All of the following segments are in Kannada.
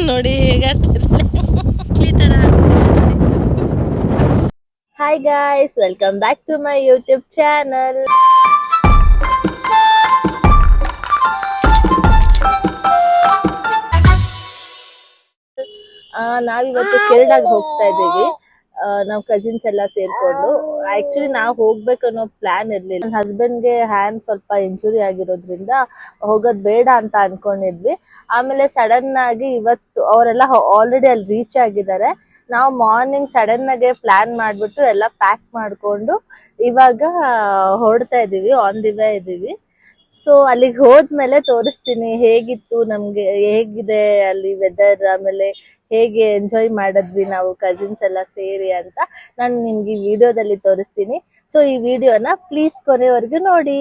ನೋಡಿ ಹೇಗಾಡ್ತಾರೆ. Hi guys, welcome back to my YouTube channel. ನಾವಿವತ್ತು ಕೇರಳಾಗ ಹೋಗ್ತಾ ಇದ್ದೀವಿ. ನಾವ್ ಕಸಿನ್ಸ್ ಎಲ್ಲ ಸೇರ್ಕೊಂಡು. ಆಕ್ಚುಲಿ ನಾವ್ ಹೋಗ್ಬೇಕು ಅನ್ನೋ ಪ್ಲಾನ್ ಇರ್ಲಿಲ್ಲ. ನನ್ನ ಹಸ್ಬೆಂಡ್ಗೆ ಹ್ಯಾಂಡ್ ಸ್ವಲ್ಪ ಇಂಜುರಿ ಆಗಿರೋದ್ರಿಂದ ಹೋಗೋದ್ ಬೇಡ ಅಂತ ಅನ್ಕೊಂಡಿದ್ವಿ. ಆಮೇಲೆ ಸಡನ್ ಆಗಿ ಇವತ್ತು ಅವರೆಲ್ಲ ಆಲ್ರೆಡಿ ಅಲ್ಲಿ ರೀಚ್ ಆಗಿದ್ದಾರೆ. ನಾವು ಮಾರ್ನಿಂಗ್ ಸಡನ್ ಆಗಿ ಪ್ಲಾನ್ ಮಾಡ್ಬಿಟ್ಟು ಎಲ್ಲ ಪ್ಯಾಕ್ ಮಾಡ್ಕೊಂಡು ಇವಾಗ ಹೊರಡ್ತಾ ಇದೀವಿ, ಆನ್ ದಿ ವೇ ಇದೀವಿ. ಸೊ ಅಲ್ಲಿಗೆ ಹೋದ್ಮೇಲೆ ತೋರಿಸ್ತೀನಿ ಹೇಗಿತ್ತು, ನಮ್ಗೆ ಹೇಗಿದೆ ಅಲ್ಲಿ ವೆದರ್, ಆಮೇಲೆ ಹೇಗೆ ಎಂಜಾಯ್ ಮಾಡಿದ್ವಿ ನಾವು ಕಸಿನ್ಸ್ ಎಲ್ಲ ಸೇರಿ ಅಂತ ನಾನು ನಿಮ್ಗೆ ಈ ವಿಡಿಯೋದಲ್ಲಿ ತೋರಿಸ್ತೀನಿ. ಸೊ ಈ ವಿಡಿಯೋನ ಪ್ಲೀಸ್ ಕೊನೆವರೆಗೂ ನೋಡಿ.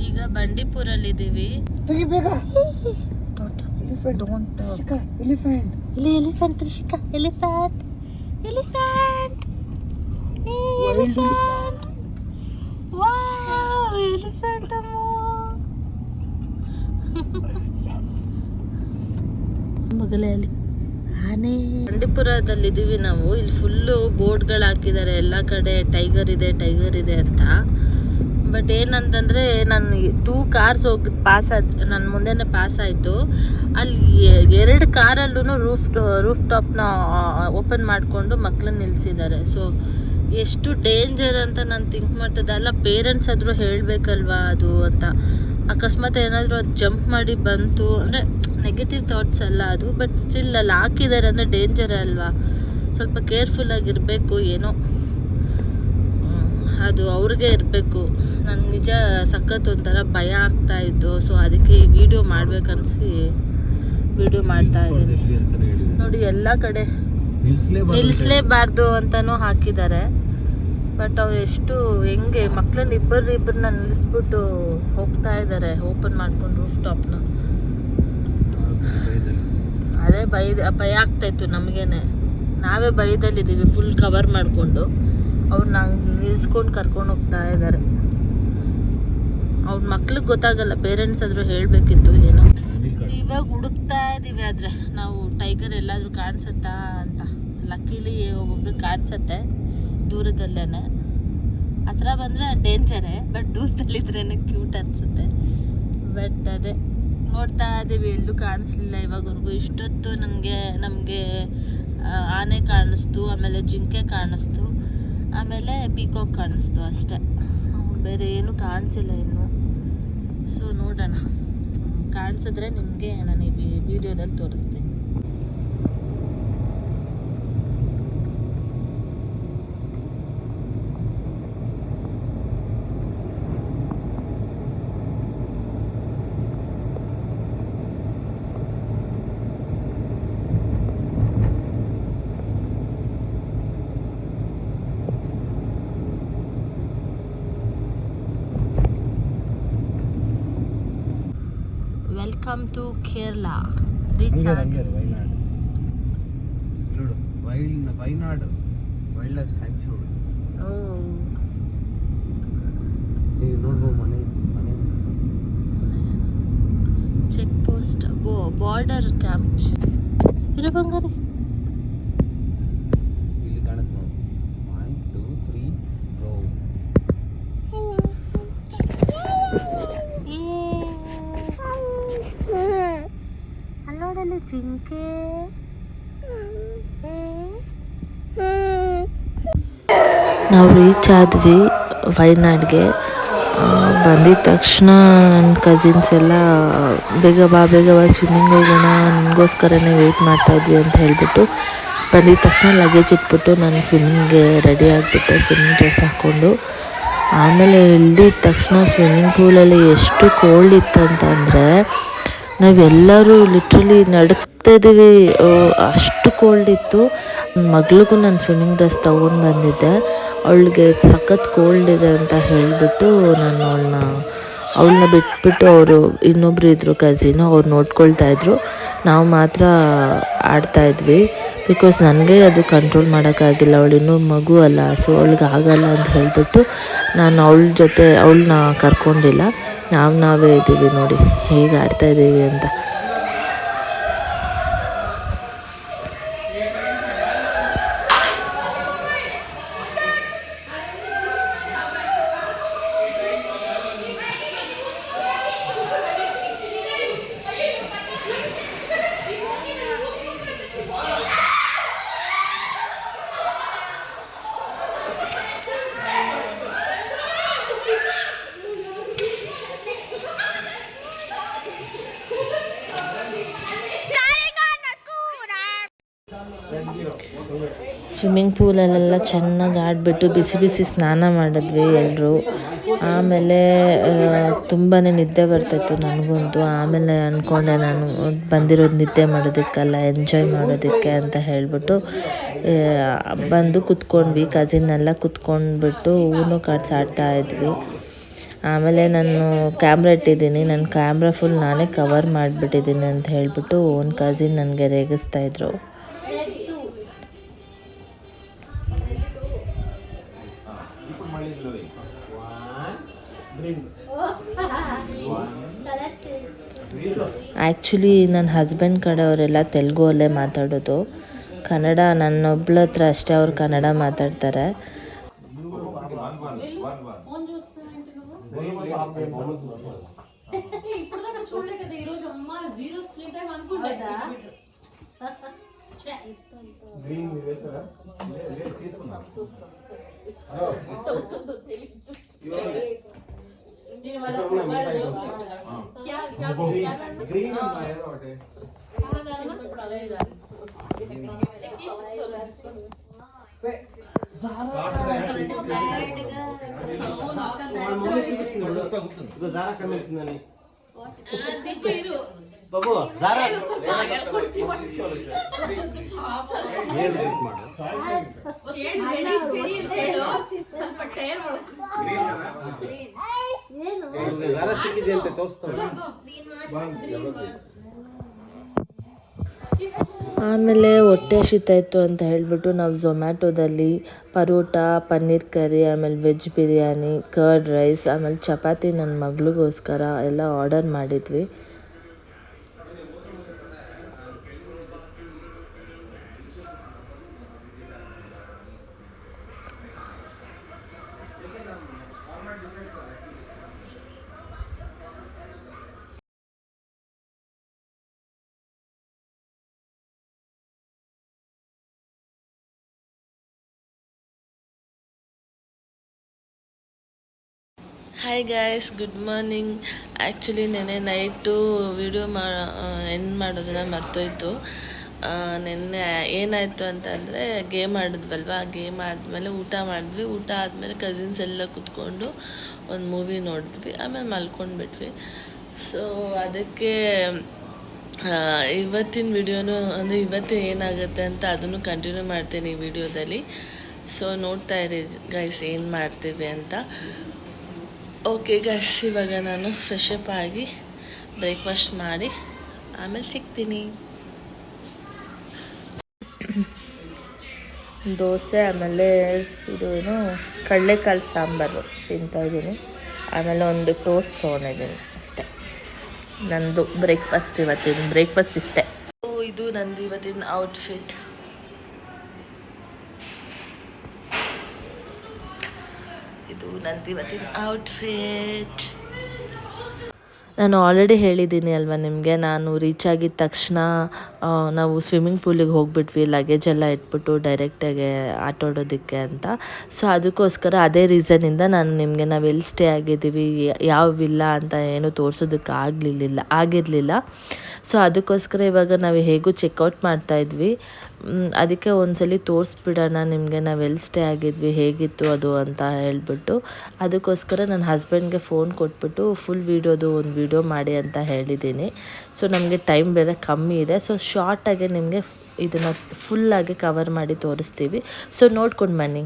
ಈಗ ಬಂಡೀಪುರಲ್ಲಿ ಇದೀವಿ. ಬಂಡೀಪುರದಲ್ಲಿದ್ದೀವಿ ನಾವು. ಇಲ್ಲಿ ಫುಲ್ಲು ಬೋರ್ಡ್ಗಳು ಹಾಕಿದ್ದಾರೆ, ಎಲ್ಲ ಕಡೆ ಟೈಗರ್ ಇದೆ ಅಂತ. ಬಟ್ ಏನಂತಂದರೆ ನಾನು 2 ಕಾರ್ಸ್ ಹೋಗಿ ನನ್ನ ಮುಂದೆನೇ ಪಾಸ್ ಆಯಿತು. ಅಲ್ಲಿ 2 ಕಾರಲ್ಲೂ ರೂಫ್ ಟಾಪ್ನ ಓಪನ್ ಮಾಡಿಕೊಂಡು ಮಕ್ಕಳನ್ನ ನಿಲ್ಲಿಸಿದ್ದಾರೆ. ಸೊ ಎಷ್ಟು ಡೇಂಜರ್ ಅಂತ ನಾನು ಥಿಂಕ್ ಮಾಡ್ತಿದ್ದೆ. ಅಲ್ಲ, ಪೇರೆಂಟ್ಸ್ ಆದರೂ ಹೇಳಬೇಕಲ್ವಾ ಅದು ಅಂತ. ಅಕಸ್ಮಾತ್ ಏನಾದರೂ ಅದು ಜಂಪ್ ಮಾಡಿ ಬಂತು ಅಂದರೆ ನೆಗೆಟಿವ್ ಥಾಟ್ಸ್ ಅಲ್ಲ ಅದು, ಬಟ್ ಸ್ಟಿಲ್ ಅಲ್ಲಿ ಹಾಕಿದ್ದಾರೆ ಅಂದರೆ ಡೇಂಜರ್ ಅಲ್ವಾ. ಸ್ವಲ್ಪ ಕೇರ್ಫುಲ್ಲಾಗಿರಬೇಕು. ಏನೋ ಅದು ಅವ್ರಿಗೆ ಇರಬೇಕು. ನನಗೆ ನಿಜ ಸಖತ್ ಒಂಥರ ಭಯ ಆಗ್ತಾ ಇತ್ತು. ಸೊ ಅದಕ್ಕೆ ಈ ವಿಡಿಯೋ ಮಾಡ್ಬೇಕನ್ಸಿ ವಿಡಿಯೋ ಮಾಡ್ತಾ ಇದ್ದೀನಿ. ನೋಡಿ, ಎಲ್ಲ ಕಡೆ ನಿಲ್ಲಿಸಲೇಬಾರ್ದು ಅಂತಲೂ ಹಾಕಿದ್ದಾರೆ. ಬಟ್ ಅವ್ರು ಎಷ್ಟು ಹೆಂಗೆ ಮಕ್ಕಳನ್ನ ಇಬ್ಬರನ್ನ ನಿಲ್ಲಿಸ್ಬಿಟ್ಟು ಹೋಗ್ತಾ ಇದ್ದಾರೆ ಓಪನ್ ಮಾಡ್ಕೊಂಡು ರೂಫ್ ಟಾಪ್ನ. ಅದೇ ಭಯ ಆಗ್ತಾಯಿತ್ತು ನಮಗೇನೆ. ನಾವೇ ಭಯದಲ್ಲಿದ್ದೀವಿ ಫುಲ್ ಕವರ್ ಮಾಡಿಕೊಂಡು. ಅವ್ರು ನಂಗೆ ನಿಲ್ಸ್ಕೊಂಡು ಕರ್ಕೊಂಡು ಹೋಗ್ತಾ ಇದ್ದಾರೆ. ಅವ್ರ ಮಕ್ಳಿಗೆ ಗೊತ್ತಾಗಲ್ಲ, ಪೇರೆಂಟ್ಸ್ ಆದರೂ ಹೇಳಬೇಕಿತ್ತು. ಏನೋ ಇವಾಗ ಹುಡುಕ್ತಾ ಇದ್ದೀವಿ. ಆದರೆ ನಾವು ಟೈಗರ್ ಎಲ್ಲಾದರೂ ಕಾಣಿಸುತ್ತಾ ಅಂತ. ಲಕ್ಕಿಲಿ ಒಬ್ಬೊಬ್ರಿಗೆ ಕಾಣಿಸುತ್ತೆ ದೂರದಲ್ಲೇ. ಹತ್ರ ಬಂದರೆ ಡೇಂಜರೇ, ಬಟ್ ದೂರದಲ್ಲಿದ್ರೇ ಕ್ಯೂಟ್ ಅನಿಸುತ್ತೆ. ಬಟ್ ಅದೇ ನೋಡ್ತಾ ಇದ್ದೀವಿ, ಎಲ್ಲೂ ಕಾಣಿಸ್ಲಿಲ್ಲ ಇವಾಗವರೆಗೂ. ಇಷ್ಟೊತ್ತು ನಮಗೆ ಆನೆ ಕಾಣಿಸ್ತು, ಆಮೇಲೆ ಜಿಂಕೆ ಕಾಣಿಸ್ತು, ಆಮೇಲೆ ಪೀಕಾಕ್ ಕಾಣಿಸ್ತು ಅಷ್ಟೇ. ಬೇರೆ ಏನು ಕಾಣಿಸಿಲ್ಲ ಇನ್ನು. ಸೊ ನೋಡೋಣ, ಕಾಣಿಸಿದ್ರೆ ನಿಮಗೆ ನಾನು ಈ ವಿಡಿಯೋದಲ್ಲಿ ತೋರಿಸ್ತೀನಿ. Welcome to Kerala. ರೀಚ್ ಆಗಿದೆ ವೈನಾಡು ವೈಲ್ಡ್ ಲೈಫ್ ಸ್ಯಾಂಕ್ಚುರಿ. ನೋಡ್ಬೋದು ಮನೆ ಚೆಕ್ ಪೋಸ್ಟ್, ಬಾರ್ಡರ್ ಕ್ಯಾಂಪ್ ಇರೋ ಬಂಗಾರಿ. ಇಲ್ಲಿ ಕಾಣುತ್ತೆ 1 2 3 ರೋ. ಅಲ್ಲೋಡಲ್ಲಿ ಜಿಂಕೆ. ನಾವು ರೀಚ್ ಆದ್ವಿ ವಯನಾಡ್ಗೆ. ಬಂದಿದ ತಕ್ಷಣ ನನ್ನ ಕಸಿನ್ಸ್ ಎಲ್ಲ ಬೇಗ ಬಾ ಸ್ವಿಮ್ಮಿಂಗ್ ಹೋಗೋಣ, ನಿಮಗೋಸ್ಕರನೇ ವೆಯ್ಟ್ ಮಾಡ್ತಾಯಿದ್ವಿ ಅಂತ ಹೇಳಿಬಿಟ್ಟು ಬಂದಿದ ತಕ್ಷಣ ಲಗೇಜ್ ಇಟ್ಬಿಟ್ಟು ನಾನು ಸ್ವಿಮ್ಮಿಂಗ್ಗೆ ರೆಡಿ ಆಗಿಬಿಟ್ಟೆ, ಸ್ವಿಮ್ಮಿಂಗ್ ಡ್ರೆಸ್ ಹಾಕ್ಕೊಂಡು. ಆಮೇಲೆ ಇಳಿದ ತಕ್ಷಣ ಸ್ವಿಮ್ಮಿಂಗ್ ಪೂಲಲ್ಲಿ ಎಷ್ಟು ಕೋಲ್ಡ್ ಇತ್ತಂತಂದರೆ ನಾವೆಲ್ಲರೂ ಲಿಟ್ರಲಿ ನಡುಕ್ತಾಯಿದ್ದೀವಿ, ಅಷ್ಟು ಕೋಲ್ಡ್ ಇತ್ತು. ಮಗಳಿಗೂ ನಾನು ಸ್ವಿಮ್ಮಿಂಗ್ ಡ್ರೆಸ್ ತೊಗೊಂಡು ಬಂದಿದ್ದೆ, ಅವಳಿಗೆ ಸಖತ್ ಕೋಲ್ಡ್ ಇದೆ ಅಂತ ಹೇಳಿಬಿಟ್ಟು ನಾನು ಅವಳನ್ನ ಬಿಟ್ಬಿಟ್ಟು ಅವರು ಇನ್ನೊಬ್ಬರು ಇದ್ದರು ಕಸಿನು, ಅವ್ರು ನೋಡ್ಕೊಳ್ತಾಯಿದ್ರು. ನಾವು ಮಾತ್ರ ಆಡ್ತಾಯಿದ್ವಿ, ಬಿಕಾಸ್ ನನಗೆ ಅದು ಕಂಟ್ರೋಲ್ ಮಾಡೋಕ್ಕಾಗಿಲ್ಲ, ಅವಳು ಇನ್ನೂ ಮಗು ಅಲ್ಲ, ಸೊ ಅವಳಿಗೆ ಆಗಲ್ಲ ಅಂತ ಹೇಳಿಬಿಟ್ಟು ನಾನು ಅವಳನ್ನ ಕರ್ಕೊಂಡಿಲ್ಲ. ನಾವೇ ಇದ್ದೀವಿ ನೋಡಿ ಹೇಗೆ ಆಡ್ತಾಯಿದ್ದೀವಿ ಅಂತ. ಸ್ವಿಮ್ಮಿಂಗ್ ಪೂಲಲ್ಲೆಲ್ಲ ಚೆನ್ನಾಗಿ ಆಡಿಬಿಟ್ಟು ಬಿಸಿ ಸ್ನಾನ ಮಾಡಿದ್ವಿ ಎಲ್ಲರೂ. ಆಮೇಲೆ ತುಂಬಾ ನಿದ್ದೆ ಬರ್ತಾಯಿತ್ತು ನನಗಂತೂ. ಆಮೇಲೆ ಅಂದ್ಕೊಂಡೆ ನಾನು ಬಂದಿರೋದು ನಿದ್ದೆ ಮಾಡೋದಕ್ಕಲ್ಲ, ಎಂಜಾಯ್ ಮಾಡೋದಕ್ಕೆ ಅಂತ ಹೇಳಿಬಿಟ್ಟು ಬಂದು ಕುತ್ಕೊಂಡ್ವಿ. ಕಸಿನ್ನೆಲ್ಲ ಕುತ್ಕೊಂಡ್ಬಿಟ್ಟು ಊನೋ ಕಾರ್ಡ್ಸ್ ಆಡ್ತಾಯಿದ್ವಿ. ಆಮೇಲೆ ನಾನು ಕ್ಯಾಮ್ರಾ ಇಟ್ಟಿದ್ದೀನಿ, ನನ್ನ ಕ್ಯಾಮ್ರಾ ಫುಲ್ ನಾನೇ ಕವರ್ ಮಾಡಿಬಿಟ್ಟಿದ್ದೀನಿ ಅಂತ ಹೇಳಿಬಿಟ್ಟು ಒಂದು ಕಸಿನ್ ನನಗೆ ರೇಗಿಸ್ತಾಯಿದ್ರು. ಆ್ಯಕ್ಚುಲಿ ನನ್ನ ಹಸ್ಬೆಂಡ್ ಕಡೆಯವರೆಲ್ಲ ತೆಲುಗು ಅಲ್ಲೇ ಮಾತಾಡೋದು, ಕನ್ನಡ ನನ್ನೊಬ್ಳ ಹತ್ರ ಅಷ್ಟೇ ಅವ್ರು ಕನ್ನಡ ಮಾತಾಡ್ತಾರೆ. ಬಾಬು ಜಾರಾ ಸಿಕ್ಕಿದೆ ಅಂತ ತೋರಿಸ್ತಾರೆ. ಆಮೇಲೆ ಹೊಟ್ಟೆ ಹಸಿತಾಯಿತ್ತು ಅಂತ ಹೇಳಿಬಿಟ್ಟು ನಾವು ಝೊಮ್ಯಾಟೊದಲ್ಲಿ ಪರೋಟ, ಪನ್ನೀರ್ ಕರಿ, ಆಮೇಲೆ ವೆಜ್ ಬಿರಿಯಾನಿ, ಕರ್ಡ್ ರೈಸ್, ಆಮೇಲೆ ಚಪಾತಿ ನನ್ನ ಮಗಳಿಗೋಸ್ಕರ ಎಲ್ಲ ಆರ್ಡರ್ ಮಾಡಿದ್ವಿ. Hi guys, good morning. Actually ನೆನ್ನೆ ನೈಟು ವಿಡಿಯೋ ಎಂಡ್ ಮಾಡೋದನ್ನ ಮರ್ತೋಯ್ತು. ನೆನ್ನೆ ಏನಾಯಿತು ಅಂತಂದರೆ ಗೇಮ್ ಆಡಿದ್ವಲ್ವ, ಗೇಮ್ ಆದಮೇಲೆ ಊಟ ಮಾಡಿದ್ವಿ. ಊಟ ಆದಮೇಲೆ ಕಸಿನ್ಸ್ ಎಲ್ಲ ಕೂತ್ಕೊಂಡು ಒಂದು ಮೂವಿ ನೋಡಿದ್ವಿ, ಆಮೇಲೆ ಮಲ್ಕೊಂಡ್ಬಿಟ್ವಿ. ಸೊ ಅದಕ್ಕೆ ಇವತ್ತಿನ ವಿಡಿಯೋನು ಅಂದರೆ ಇವತ್ತು ಏನಾಗುತ್ತೆ ಅಂತ ಅದನ್ನು ಕಂಟಿನ್ಯೂ ಮಾಡ್ತೀನಿ ಈ ವಿಡಿಯೋದಲ್ಲಿ. ಸೊ ನೋಡ್ತಾ ಇರಿ ಗೈಸ್ ಏನು ಮಾಡ್ತೀವಿ ಅಂತ. ಓಕೆ ಗೈಸ್, ಇವಾಗ ನಾನು ಫ್ರೆಶ್ ಅಪ್ ಆಗಿ ಬ್ರೇಕ್ಫಾಸ್ಟ್ ಮಾಡಿ ಆಮೇಲೆ ಸಿಗ್ತೀನಿ. ದೋಸೆ ಆಮೇಲೆ ಇದು ಏನು ಕಡಲೆಕಾಳು ಸಾಂಬಾರು ತಿಂತಾಯಿದ್ದೀನಿ. ಆಮೇಲೆ ಒಂದು ಟೋಸ್ಟ್ ತೊಗೊಂಡಿದ್ದೀನಿ ಅಷ್ಟೇ. ನಂದು ಇವತ್ತಿನ ಬ್ರೇಕ್ಫಾಸ್ಟ್ ಇಷ್ಟೇ. ಇದು ನಂದು ಇವತ್ತಿನ ಔಟ್ಫಿಟ್. ಇದು ನಂದು ಇವತ್ತಿನ ಔಟ್ಫಿಟ್. ನಾನು ಆಲ್ರೆಡಿ ಹೇಳಿದ್ದೀನಿ ಅಲ್ವಾ ನಿಮಗೆ, ನಾನು ರೀಚ್ ಆಗಿದ ತಕ್ಷಣ ನಾವು ಸ್ವಿಮ್ಮಿಂಗ್ ಪೂಲಿಗೆ ಹೋಗ್ಬಿಟ್ವಿ ಲಗೇಜ್ ಎಲ್ಲ ಇಟ್ಬಿಟ್ಟು ಡೈರೆಕ್ಟಾಗಿ ಆಟಾಡೋದಕ್ಕೆ ಅಂತ. ಸೊ ಅದಕ್ಕೋಸ್ಕರ ಅದೇ ರೀಸನಿಂದ ನಾನು ನಿಮಗೆ ನಾವು ಎಲ್ಲಿ ಸ್ಟೇ ಆಗಿದ್ದೀವಿ, ಯಾವ ವಿಲ್ಲ ಅಂತ ಏನು ತೋರಿಸೋದಕ್ಕೆ ಆಗಿರಲಿಲ್ಲ. ಸೊ ಅದಕ್ಕೋಸ್ಕರ ಇವಾಗ ನಾವು ಹೇಗೂ ಚೆಕ್ಔಟ್ ಮಾಡ್ತಾಯಿದ್ವಿ. ಅದಕ್ಕೆ ಒಂದ್ಸಲಿ ತೋರಿಸ್ಬಿಡೋಣ ನಿಮಗೆ ನಾವು ಎಲ್ಲಿ ಸ್ಟೇ ಆಗಿದ್ವಿ, ಹೇಗಿತ್ತು ಅದು ಅಂತ ಹೇಳ್ಬಿಟ್ಟು. ಅದಕ್ಕೋಸ್ಕರ ನನ್ನ ಹಸ್ಬೆಂಡ್ಗೆ ಫೋನ್ ಕೊಟ್ಬಿಟ್ಟು ಫುಲ್ ಒಂದು ವಿಡಿಯೋ ಮಾಡಿ ಅಂತ ಹೇಳಿದ್ದೀನಿ. ಸೊ ನಮಗೆ ಟೈಮ್ ಬೇರೆ ಕಮ್ಮಿ ಇದೆ. ಸೊ ಶಾರ್ಟಾಗಿ ನಿಮಗೆ ಇದನ್ನು ಫುಲ್ಲಾಗಿ ಕವರ್ ಮಾಡಿ ತೋರಿಸ್ತೀವಿ. ಸೊ ನೋಡ್ಕೊಂಡು ಬನ್ನಿ.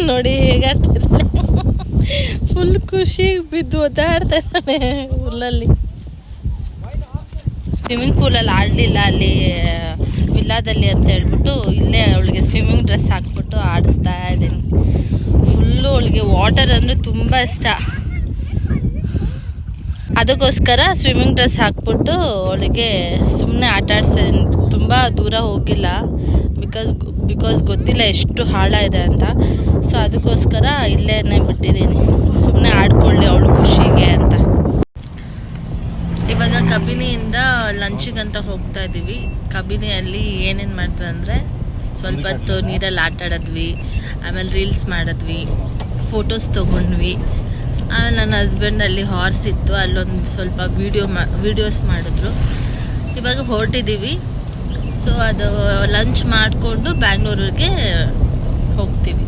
ನೋಡಿ ಹೇಗಾಡ್ತಿದ್ದಾನೆ, ಫುಲ್ ಖುಷಿ ಬಿದ್ದು ಒದ್ದಾಡ್ತಾ ಇದ್ದಾನೆ ಹುಲ್ಲಲ್ಲಿ. ಸ್ವಿಮ್ಮಿಂಗ್ ಪೂಲಲ್ಲಿ ಆಡಲಿಲ್ಲ ಅಲ್ಲಿ ವಿಲ್ಲಾದಲ್ಲಿ ಅಂತ ಹೇಳ್ಬಿಟ್ಟು ಇಲ್ಲೇ ಅವಳಿಗೆ ಸ್ವಿಮ್ಮಿಂಗ್ ಡ್ರೆಸ್ ಹಾಕ್ಬಿಟ್ಟು ಆಡಿಸ್ತಾ ಇದ್ದೀನಿ. ಫುಲ್ಲು ಅವಳಿಗೆ ವಾಟರ್ ಅಂದರೆ ತುಂಬ ಇಷ್ಟ, ಅದಕ್ಕೋಸ್ಕರ ಸ್ವಿಮ್ಮಿಂಗ್ ಡ್ರೆಸ್ ಹಾಕ್ಬಿಟ್ಟು ಅವಳಿಗೆ ಸುಮ್ಮನೆ ಆಟ ಆಡಿಸ್ತೀನಿ. ತುಂಬ ದೂರ ಹೋಗಿಲ್ಲ, ಬಿಕಾಸ್ ಬಿಕಾಸ್ ಗೊತ್ತಿಲ್ಲ ಎಷ್ಟು ಆಳ ಇದೆ ಅಂತ. ಸೊ ಅದಕ್ಕೋಸ್ಕರ ಇಲ್ಲೇ ಬಿಟ್ಟಿದ್ದೀನಿ, ಸುಮ್ಮನೆ ಆಡ್ಕೊಳ್ಳಿ ಅವಳು ಖುಷಿಗೆ ಅಂತ. ಇವಾಗ ಕಬಿನಿಯಿಂದ ಲಂಚಿಗಂತ ಹೋಗ್ತಾ ಇದ್ದೀವಿ. ಕಬಿನಿಯಲ್ಲಿ ಏನೇನು ಮಾಡ್ತೀವಿ ಅಂದರೆ ಸ್ವಲ್ಪ ಹೊತ್ತು ನೀರಲ್ಲಿ ಆಟ ಆಡಿದ್ವಿ, ಆಮೇಲೆ ರೀಲ್ಸ್ ಮಾಡಿದ್ವಿ, ಫೋಟೋಸ್ ತೊಗೊಂಡ್ವಿ. ಆಮೇಲೆ ನನ್ನ ಹಸ್ಬೆಂಡ್ ಅಲ್ಲಿ ಹಾರ್ಸ್ ಇತ್ತು, ಅಲ್ಲೊಂದು ಸ್ವಲ್ಪ ವೀಡಿಯೋಸ್ ಮಾಡಿದ್ರು. ಇವಾಗ ಹೊರಟಿದ್ದೀವಿ. ಸೊ ಅದು ಲಂಚ್ ಮಾಡಿಕೊಂಡು ಬ್ಯಾಂಗ್ಳೂರಿಗೆ ಹೋಗ್ತೀವಿ.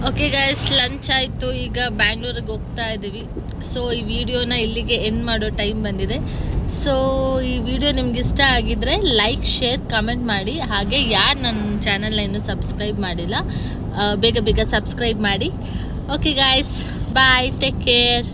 ಓಕೆ ಗೈಸ್, ಲಂಚ್ ಆಯಿತು, ಈಗ ಬ್ಯಾಂಗ್ಳೂರಿಗೆ ಹೋಗ್ತಾ ಇದ್ದೀವಿ. ಸೊ ಈ ವಿಡಿಯೋನ ಇಲ್ಲಿಗೆ ಎಂಡ್ ಮಾಡೋ ಟೈಮ್ ಬಂದಿದೆ. ಸೊ ಈ ವಿಡಿಯೋ ನಿಮ್ಗೆ ಇಷ್ಟ ಆಗಿದ್ರೆ ಲೈಕ್, ಶೇರ್, ಕಮೆಂಟ್ ಮಾಡಿ. ಹಾಗೆ ಯಾರು ನನ್ನ ಚಾನಲ್ನ ಇನ್ನೂ ಸಬ್ಸ್ಕ್ರೈಬ್ ಮಾಡಿಲ್ಲ ಬೇಗ ಬೇಗ ಸಬ್ಸ್ಕ್ರೈಬ್ ಮಾಡಿ. ಓಕೆ ಗಾಯ್ಸ್, ಬಾಯ್, ಟೇಕ್ ಕೇರ್.